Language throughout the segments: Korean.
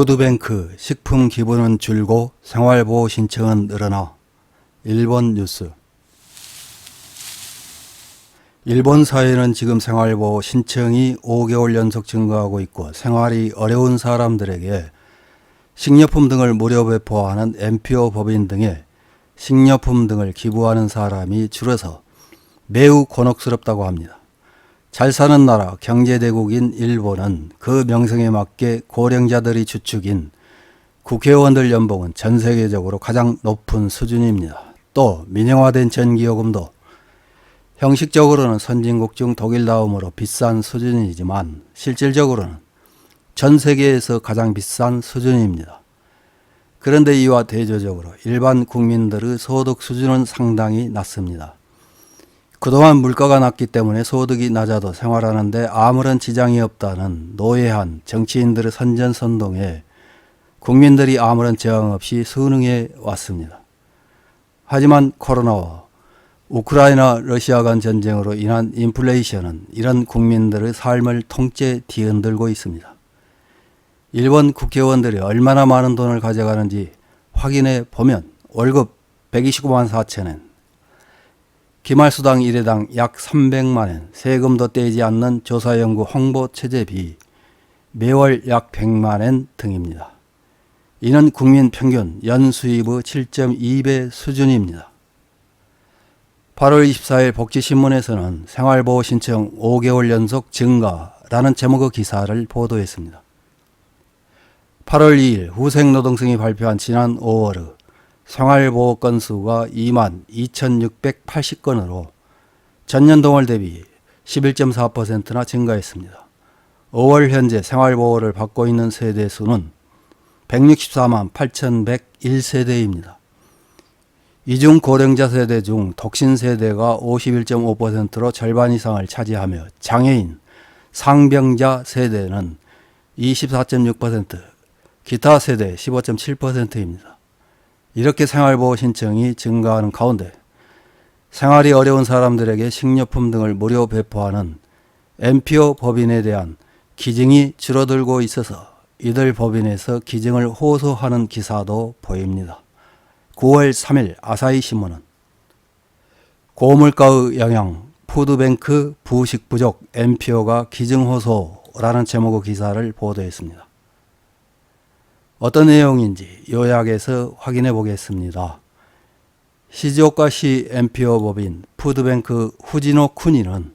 푸드뱅크 식품 기부는 줄고 생활보호 신청은 늘어나. 일본 뉴스. 일본 사회는 지금 생활보호 신청이 5개월 연속 증가하고 있고, 생활이 어려운 사람들에게 식료품 등을 무료 배포하는 NPO 법인 등에 식료품 등을 기부하는 사람이 줄어서 매우 곤혹스럽다고 합니다. 잘 사는 나라 경제대국인 일본은 그 명성에 맞게 고령자들이 주축인 국회의원들 연봉은 전 세계적으로 가장 높은 수준입니다. 또 민영화된 전기요금도 형식적으로는 선진국 중 독일 다음으로 비싼 수준이지만 실질적으로는 전 세계에서 가장 비싼 수준입니다. 그런데 이와 대조적으로 일반 국민들의 소득 수준은 상당히 낮습니다. 그동안 물가가 낮기 때문에 소득이 낮아도 생활하는데 아무런 지장이 없다는 노회한 정치인들의 선전선동에 국민들이 아무런 저항 없이 순응해 왔습니다. 하지만 코로나와 우크라이나 러시아 간 전쟁으로 인한 인플레이션은 이런 국민들의 삶을 통째 뒤흔들고 있습니다. 일본 국회의원들이 얼마나 많은 돈을 가져가는지 확인해 보면 월급 129만 4천엔, 기말수당 1회당 약 300만엔, 세금도 떼지 않는 조사연구 홍보체제비 매월 약 100만엔 등입니다. 이는 국민 평균 연수입의 7.2배 수준입니다. 8월 24일 복지신문에서는 생활보호 신청 5개월 연속 증가라는 제목의 기사를 보도했습니다. 8월 2일 후생노동성이 발표한 지난 5월의 생활보호 건수가 22,680건으로 전년 동월 대비 11.4%나 증가했습니다. 5월 현재 생활보호를 받고 있는 세대 수는 164만 8,101세대입니다. 이 중 고령자 세대 중 독신 세대가 51.5%로 절반 이상을 차지하며 장애인, 상병자 세대는 24.6%, 기타 세대 15.7%입니다. 이렇게 생활보호 신청이 증가하는 가운데 생활이 어려운 사람들에게 식료품 등을 무료 배포하는 NPO 법인에 대한 기증이 줄어들고 있어서 이들 법인에서 기증을 호소하는 기사도 보입니다. 9월 3일 아사히 신문은 고물가의 영향, 푸드뱅크 부식 부족 NPO가 기증 호소라는 제목의 기사를 보도했습니다. 어떤 내용인지 요약해서 확인해 보겠습니다. 시즈오카시 NPO 법인 푸드뱅크 후지노 쿠니는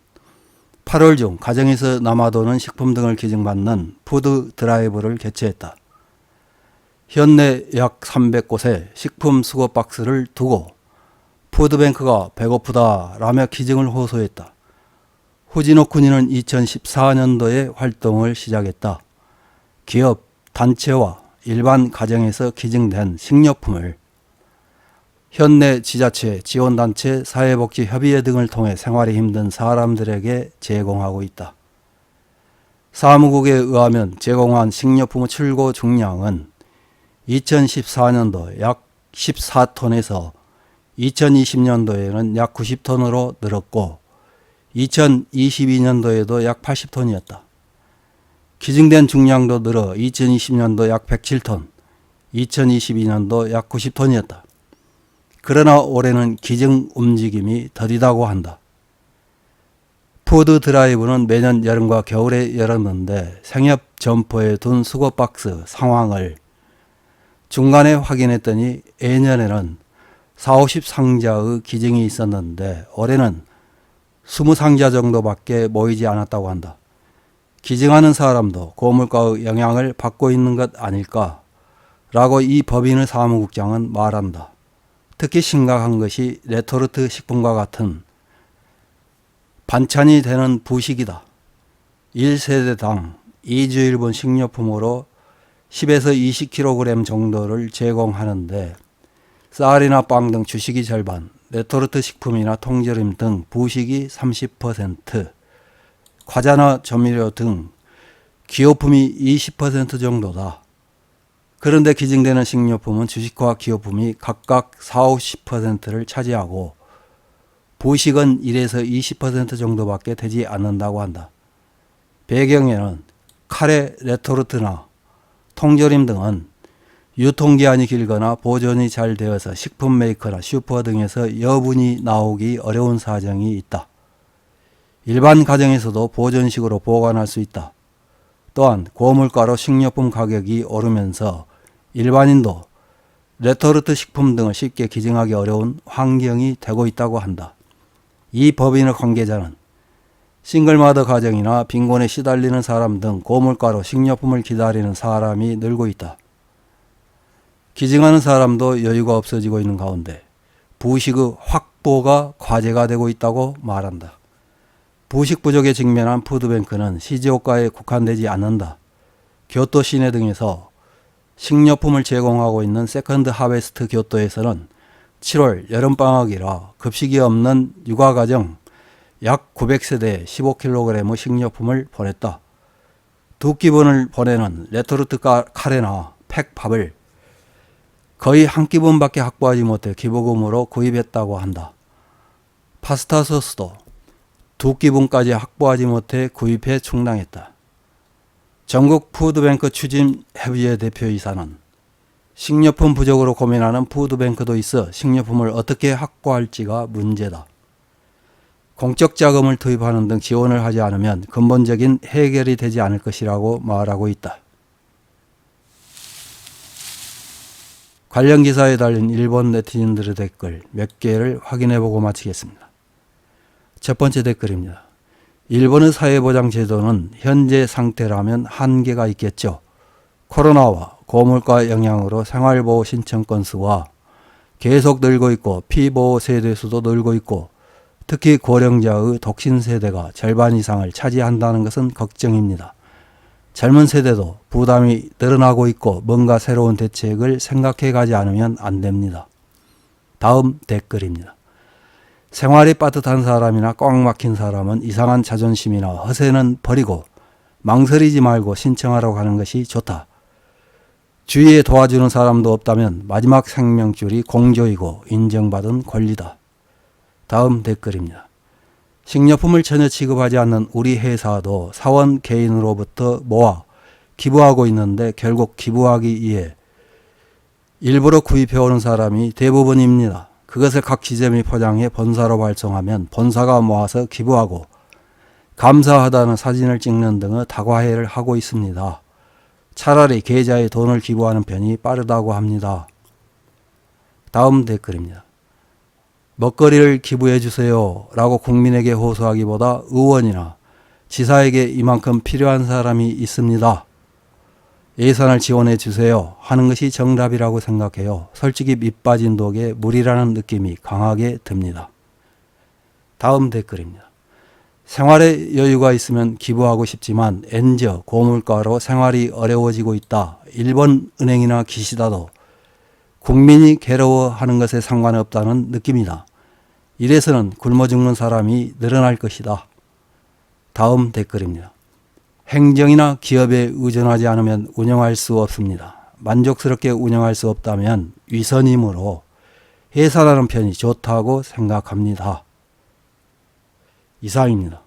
8월 중 가정에서 남아도는 식품 등을 기증받는 푸드 드라이브를 개최했다. 현내 약 300곳에 식품 수거 박스를 두고 푸드뱅크가 배고프다라며 기증을 호소했다. 후지노 쿠니는 2014년도에 활동을 시작했다. 기업, 단체와 일반 가정에서 기증된 식료품을 현내 지자체, 지원단체, 사회복지협의회 등을 통해 생활이 힘든 사람들에게 제공하고 있다. 사무국에 의하면 제공한 식료품의 출고 중량은 2014년도 약 14톤에서 2020년도에는 약 90톤으로 늘었고 2022년도에도 약 80톤이었다. 기증된 중량도 늘어 2020년도 약 107톤, 2022년도 약 90톤이었다. 그러나 올해는 기증 움직임이 더디다고 한다. 푸드 드라이브는 매년 여름과 겨울에 열었는데 생협 점포에 둔 수거 박스 상황을 중간에 확인했더니 예년에는 40-50상자의 기증이 있었는데 올해는 20상자 정도밖에 모이지 않았다고 한다. 기증하는 사람도 고물가의 영향을 받고 있는 것 아닐까라고 이 법인의 사무국장은 말한다. 특히 심각한 것이 레토르트 식품과 같은 반찬이 되는 부식이다. 1세대당 2주일분 식료품으로 10에서 20kg 정도를 제공하는데 쌀이나 빵 등 주식이 절반, 레토르트 식품이나 통조림 등 부식이 30%, 과자나 조미료 등 기호품이 20% 정도다. 그런데 기증되는 식료품은 주식과 기호품이 각각 40-50%를 차지하고 부식은 1에서 20% 정도밖에 되지 않는다고 한다. 배경에는 카레 레토르트나 통조림 등은 유통기한이 길거나 보존이 잘 되어서 식품 메이커나 슈퍼 등에서 여분이 나오기 어려운 사정이 있다. 일반 가정에서도 보존식으로 보관할 수 있다. 또한 고물가로 식료품 가격이 오르면서 일반인도 레토르트 식품 등을 쉽게 기증하기 어려운 환경이 되고 있다고 한다. 이 법인의 관계자는 싱글마더 가정이나 빈곤에 시달리는 사람 등 고물가로 식료품을 기다리는 사람이 늘고 있다. 기증하는 사람도 여유가 없어지고 있는 가운데 부식의 확보가 과제가 되고 있다고 말한다. 부식 부족에 직면한 푸드뱅크는 시지오가에 국한되지 않는다. 교토 시내 등에서 식료품을 제공하고 있는 세컨드 하베스트 교토에서는 7월 여름방학이라 급식이 없는 육아가정 약 900세대에 15kg의 식료품을 보냈다. 두 끼분을 보내는 레토르트 카레나 팩밥을 거의 한 끼분밖에 확보하지 못해 기부금으로 구입했다고 한다. 파스타 소스도 두 끼분까지 확보하지 못해 구입해 충당했다. 전국 푸드뱅크 추진 협의회 대표이사는 식료품 부족으로 고민하는 푸드뱅크도 있어 식료품을 어떻게 확보할지가 문제다. 공적 자금을 투입하는 등 지원을 하지 않으면 근본적인 해결이 되지 않을 것이라고 말하고 있다. 관련 기사에 달린 일본 네티즌들의 댓글 몇 개를 확인해보고 마치겠습니다. 첫 번째 댓글입니다. 일본의 사회보장제도는 현재 상태라면 한계가 있겠죠. 코로나와 고물가 영향으로 생활보호 신청 건수와 계속 늘고 있고 피보호 세대수도 늘고 있고 특히 고령자의 독신 세대가 절반 이상을 차지한다는 것은 걱정입니다. 젊은 세대도 부담이 늘어나고 있고 뭔가 새로운 대책을 생각해 가지 않으면 안 됩니다. 다음 댓글입니다. 생활이 빠듯한 사람이나 꽉 막힌 사람은 이상한 자존심이나 허세는 버리고 망설이지 말고 신청하러 가는 것이 좋다. 주위에 도와주는 사람도 없다면 마지막 생명줄이 공조이고 인정받은 권리다. 다음 댓글입니다. 식료품을 전혀 취급하지 않는 우리 회사도 사원 개인으로부터 모아 기부하고 있는데 결국 기부하기 위해 일부러 구입해오는 사람이 대부분입니다. 그것을 각 지점이 포장해 본사로 발송하면 본사가 모아서 기부하고 감사하다는 사진을 찍는 등의 다과회를 하고 있습니다. 차라리 계좌에 돈을 기부하는 편이 빠르다고 합니다. 다음 댓글입니다. 먹거리를 기부해 주세요 라고 국민에게 호소하기보다 의원이나 지사에게 이만큼 필요한 사람이 있습니다. 예산을 지원해 주세요 하는 것이 정답이라고 생각해요. 솔직히 밑 빠진 독에 물이라는 느낌이 강하게 듭니다. 다음 댓글입니다. 생활에 여유가 있으면 기부하고 싶지만 엔저 고물가로 생활이 어려워지고 있다. 일본 은행이나 기시다도 국민이 괴로워하는 것에 상관없다는 느낌이다. 이래서는 굶어 죽는 사람이 늘어날 것이다. 다음 댓글입니다. 행정이나 기업에 의존하지 않으면 운영할 수 없습니다. 만족스럽게 운영할 수 없다면 위선이므로 해산하는 편이 좋다고 생각합니다. 이상입니다.